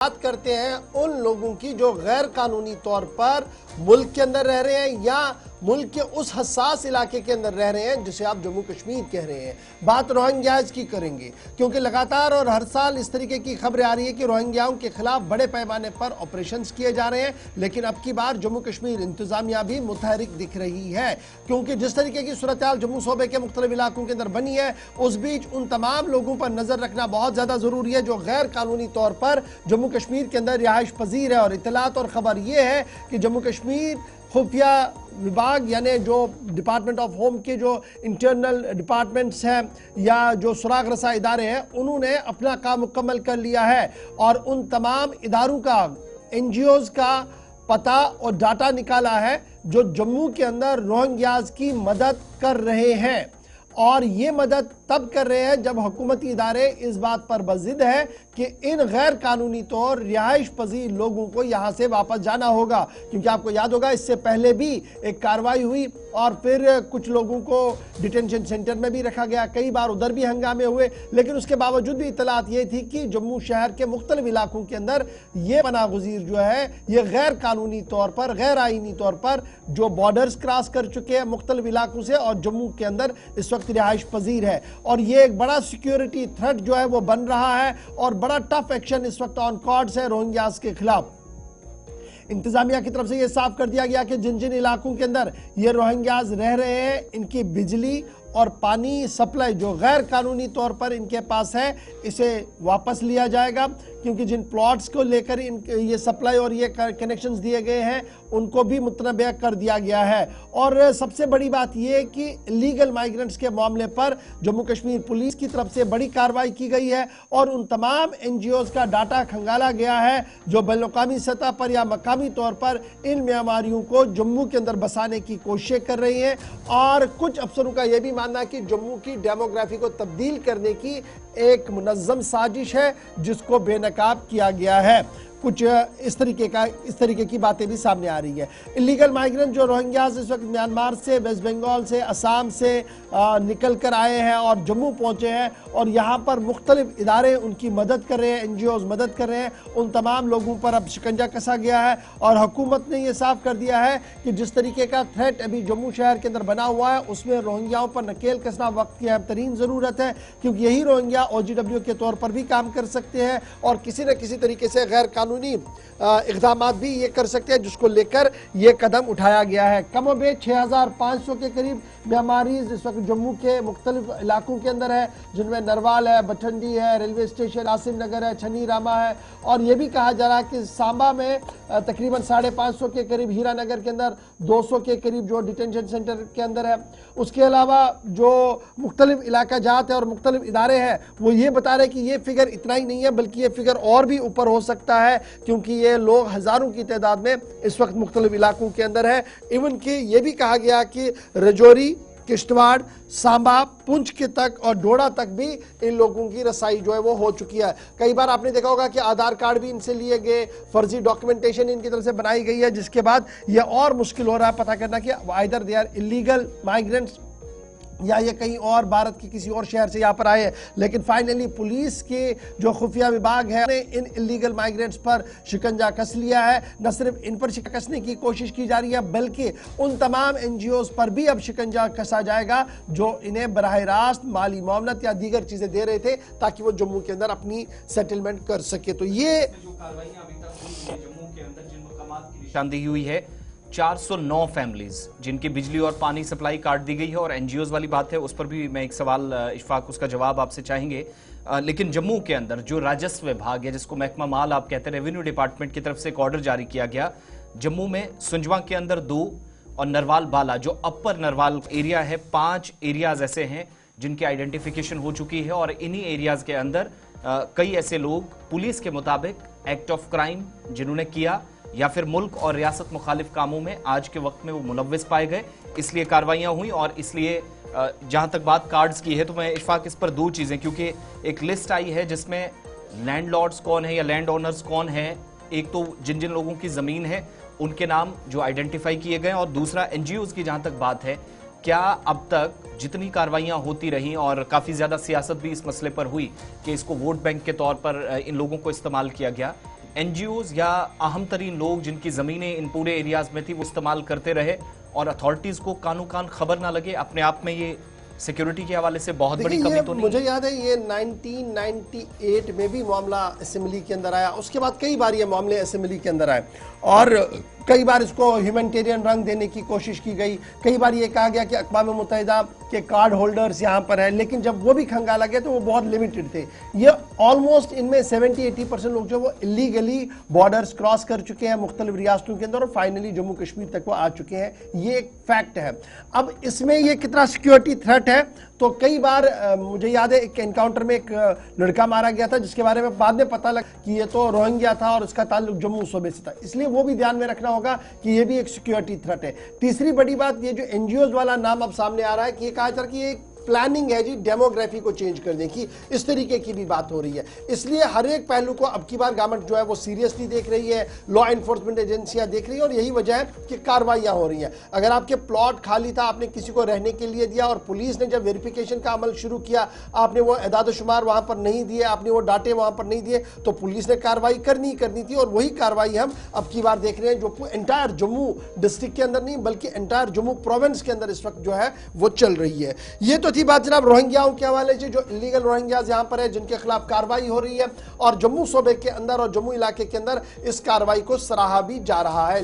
बात करते हैं उन लोगों की जो गैर कानूनी तौर पर मुल्क के अंदर रह रहे हैं या मुल्क के उस हसास इलाके के अंदर रह रहे हैं जिसे आप जम्मू कश्मीर कह रहे हैं। बात रोहिंग्याज की करेंगे क्योंकि लगातार और हर साल इस तरीके की खबरें आ रही है कि रोहिंग्याओं के खिलाफ बड़े पैमाने पर ऑपरेशंस किए जा रहे हैं, लेकिन अब की बार जम्मू कश्मीर इंतजामिया भी मुतहरिक दिख रही है क्योंकि जिस तरीके की सूरत हाल जम्मू सूबे के मुख्तलिफ इलाकों के अंदर बनी है, उस बीच उन तमाम लोगों पर नजर रखना बहुत ज्यादा जरूरी है जो गैर कानूनी तौर पर जम्मू कश्मीर के अंदर रिहाइश पजीर है। और इतलात और खबर यह है कि जम्मू कश्मीर खुफिया विभाग यानी जो डिपार्टमेंट ऑफ होम के जो इंटरनल डिपार्टमेंट्स हैं या जो सुराग रसा इदारे हैं, उन्होंने अपना काम मुकम्मल कर लिया है और उन तमाम इदारों का, NGOs का पता और डाटा निकाला है जो जम्मू के अंदर रोहिंग्याज की मदद कर रहे हैं। और ये मदद तब कर रहे हैं जब हुकूमती इदारे इस बात पर बजिद है कि इन गैर कानूनी तौर रिहाइश पजीर लोगों को यहाँ से वापस जाना होगा, क्योंकि आपको याद होगा इससे पहले भी एक कार्रवाई हुई और फिर कुछ लोगों को डिटेंशन सेंटर में भी रखा गया, कई बार उधर भी हंगामे हुए, लेकिन उसके बावजूद भी इतलात ये थी कि जम्मू शहर के मुख्तलिफ इलाकों के अंदर ये पनाह गुज़ीर जो है ये गैर कानूनी तौर पर, गैर आईनी तौर पर जो बॉर्डर्स क्रॉस कर चुके हैं मुख्तलिफ इलाकों से और जम्मू के अंदर इस वक्त रिहाइश पजीर है। और ये एक बड़ा सिक्योरिटी थ्रेट जो है वो बन रहा है और बड़ा टफ एक्शन इस वक्त ऑन कॉर्ड्स है रोहिंग्यास के खिलाफ। इंतजामिया की तरफ से यह साफ कर दिया गया कि जिन जिन इलाकों के अंदर ये रोहिंग्यास रह रहे हैं, इनकी बिजली और पानी सप्लाई जो गैर कानूनी तौर पर इनके पास है, इसे वापस लिया जाएगा, क्योंकि जिन प्लॉट्स को लेकर ये सप्लाई और ये कनेक्शंस दिए गए हैं उनको भी मुतनबे कर दिया गया है। और सबसे बड़ी बात यह कि इलीगल माइग्रेंट्स के मामले पर जम्मू कश्मीर पुलिस की तरफ से बड़ी कार्रवाई की गई है और उन तमाम NGOs का डाटा खंगाला गया है जो बैनुल-अक़वामी सतह पर या मकामी तौर पर इन म्यांमारियों को जम्मू के अंदर बसाने की कोशिश कर रही हैं। और कुछ अफसरों का यह भी मानना कि जम्मू की डेमोग्राफी को तब्दील करने की एक मुनज़्ज़म साजिश है जिसको बेनकाब किया गया है। कुछ इस तरीके की बातें भी सामने आ रही है। इलीगल माइग्रेंट जो रोहिंग्यास इस वक्त म्यांमार से, वेस्ट बंगाल से, असम से निकल कर आए हैं और जम्मू पहुंचे हैं और यहाँ पर मुख्तलिफ इदारे उनकी मदद कर रहे हैं, NGOs मदद कर रहे हैं, उन तमाम लोगों पर अब शिकंजा कसा गया है। और हुकूमत ने यह साफ कर दिया है कि जिस तरीके का थ्रेट अभी जम्मू शहर के अंदर बना हुआ है उसमें रोहिंग्याओं पर नकेल कसना वक्त की अहम तरीन ज़रूरत है, क्योंकि यही रोहिंग्या OGW के तौर पर भी काम कर सकते हैं और किसी न किसी तरीके से गैर कानूनी इक़दामात भी ये कर सकते हैं, जिसको लेकर ये कदम उठाया गया है। कमोबेश 6500 के करीब म्यांमारीज इस वक्त जम्मू के मुख्तलिफ इलाकों के अंदर है, जिनमें नरवाल है, बठंडी है, रेलवे स्टेशन आसिम नगर है, छनी रामा है। और ये भी कहा जा रहा है कि सांबा में तकरीबन 550 के करीब, हीरानगर के अंदर 200 के करीब जो डिटेंशन सेंटर के अंदर है। उसके अलावा जो मुख्तलिफ इलाका जात है और मुख्तलिफ इदारे हैं वो ये बता रहे हैं कि ये फिगर इतना ही नहीं है बल्कि ये फिगर और भी ऊपर हो सकता है, क्योंकि ये लोग हजारों की तादाद में इस वक्त मुख्तलिफ इलाकों के अंदर है। इवन कि ये भी कहा गया कि रजौरी, किश्तवाड़, सांबा, पुंछ के तक और डोडा तक भी इन लोगों की रसाई जो है वो हो चुकी है। कई बार आपने देखा होगा कि आधार कार्ड भी इनसे लिए गए, फर्जी डॉक्यूमेंटेशन इनकी तरफ से बनाई गई है, जिसके बाद यह और मुश्किल हो रहा है पता करना कि either they are illegal migrants या ये कहीं और भारत के किसी और शहर से यहाँ पर आए। लेकिन फाइनली पुलिस के जो खुफिया विभाग है इन इलीगल माइग्रेंट्स पर शिकंजा कस लिया है। न सिर्फ इन पर शिकंजा कसने की कोशिश की जा रही है बल्कि उन तमाम NGOs पर भी अब शिकंजा कसा जाएगा जो इन्हें बराह रास्त माली मामलत या दीगर चीजें दे रहे थे ताकि वो जम्मू के अंदर अपनी सेटलमेंट कर सके। तो ये जो कार्रवाइयां अभी तक हुई हैं जम्मू के अंदर, जिन मकामात की निशानदेही हुई है, 409 फैमिलीज जिनकी बिजली और पानी सप्लाई काट दी गई है। और NGOs वाली बात है उस पर भी मैं एक सवाल इशफाक उसका जवाब आपसे चाहेंगे। लेकिन जम्मू के अंदर जो राजस्व विभाग है, जिसको महकमा माल आप कहते हैं, रेवेन्यू डिपार्टमेंट की तरफ से एक ऑर्डर जारी किया गया। जम्मू में सुंजवा के अंदर 2 और नरवाल बाला जो अपर नरवाल एरिया है, 5 एरियाज ऐसे हैं जिनकी आइडेंटिफिकेशन हो चुकी है। और इन्हीं एरियाज के अंदर कई ऐसे लोग पुलिस के मुताबिक एक्ट ऑफ क्राइम जिन्होंने किया या फिर मुल्क और रियासत मुखालिफ कामों में आज के वक्त में वो मुलव्विस पाए गए, इसलिए कार्रवाइयां हुई। और इसलिए जहां तक बात कार्ड्स की है तो मैं इशफाक इस पर 2 चीजें, क्योंकि एक लिस्ट आई है जिसमें लैंडलॉर्ड्स कौन है या लैंड ओनर्स कौन है, एक तो जिन जिन लोगों की जमीन है उनके नाम जो आइडेंटिफाई किए गए, और दूसरा NGOs की जहां तक बात है, क्या अब तक जितनी कार्रवाइयां होती रहीं और काफी ज्यादा सियासत भी इस मसले पर हुई कि इसको वोट बैंक के तौर पर इन लोगों को इस्तेमाल किया गया, एनजीओज या अहम तरीन लोग जिनकी जमीनें इन पूरे एरियाज में थी वो इस्तेमाल करते रहे और अथॉरिटीज को कानू कान खबर ना लगे, अपने आप में ये सिक्योरिटी के हवाले से बहुत बड़ी कमी तो नहीं? मुझे याद है ये 1998 में भी मामला असेंबली के अंदर आया, उसके बाद कई बार ये मामले असेंबली के अंदर आए और कई बार इसको ह्यूमैनिटेरियन रंग देने की कोशिश की गई। कई बार ये कहा गया कि अक़वाम मुत्तहिदा के कार्ड होल्डर्स यहाँ पर हैं, लेकिन जब वो भी खंगाला गया तो वो बहुत लिमिटेड थे। ये ऑलमोस्ट इनमें 70-80% लोग जो वो इलीगली बॉर्डर्स क्रॉस कर चुके हैं मुख्तलिफ रियासतों के अंदर और फाइनली जम्मू कश्मीर तक वो आ चुके हैं। ये एक फैक्ट है। अब इसमें ये कितना सिक्योरिटी थ्रेट है, तो कई बार मुझे याद है एक एनकाउंटर में एक लड़का मारा गया था जिसके बारे में बाद में पता लगा कि ये तो रोहिंग्या था और इसका ताल्लुक जम्मू सूबे से था, इसलिए वो भी ध्यान में रखना होगा कि ये भी एक सिक्योरिटी थ्रेट है। तीसरी बड़ी बात, ये जो एनजीओज वाला नाम अब सामने आ रहा है कि ये कहा जा रहा है कि ये प्लानिंग है जी डेमोग्राफी को चेंज करने की, इस तरीके की भी बात हो रही है। इसलिए हर एक पहलू को अब की बार गवर्नमेंट जो है वो सीरियसली देख रही है, लॉ एनफोर्समेंट एजेंसियां देख रही है और यही वजह है कि कार्रवाइयां हो रही हैं। अगर आपके प्लॉट खाली था, आपने किसी को रहने के लिए दिया और पुलिस ने जब वेरिफिकेशन का अमल शुरू किया, आपने वो एदाद शुमार वहां पर नहीं दिए, आपने वो डाटे वहां पर नहीं दिए, तो पुलिस ने कार्रवाई करनी थी और वही कार्रवाई हम अब की बार देख रहे हैं जो एंटायर जम्मू डिस्ट्रिक्ट के अंदर नहीं बल्कि एंटायर जम्मू प्रोविंस के अंदर इस वक्त जो है वो चल रही है। ये तो थी बात जनाब रोहिंग्याओं के हवाले से, जो इलीगल रोहिंग्याज यहां पर है जिनके खिलाफ कार्रवाई हो रही है और जम्मू सूबे के अंदर और जम्मू इलाके के अंदर इस कार्रवाई को सराहा भी जा रहा है।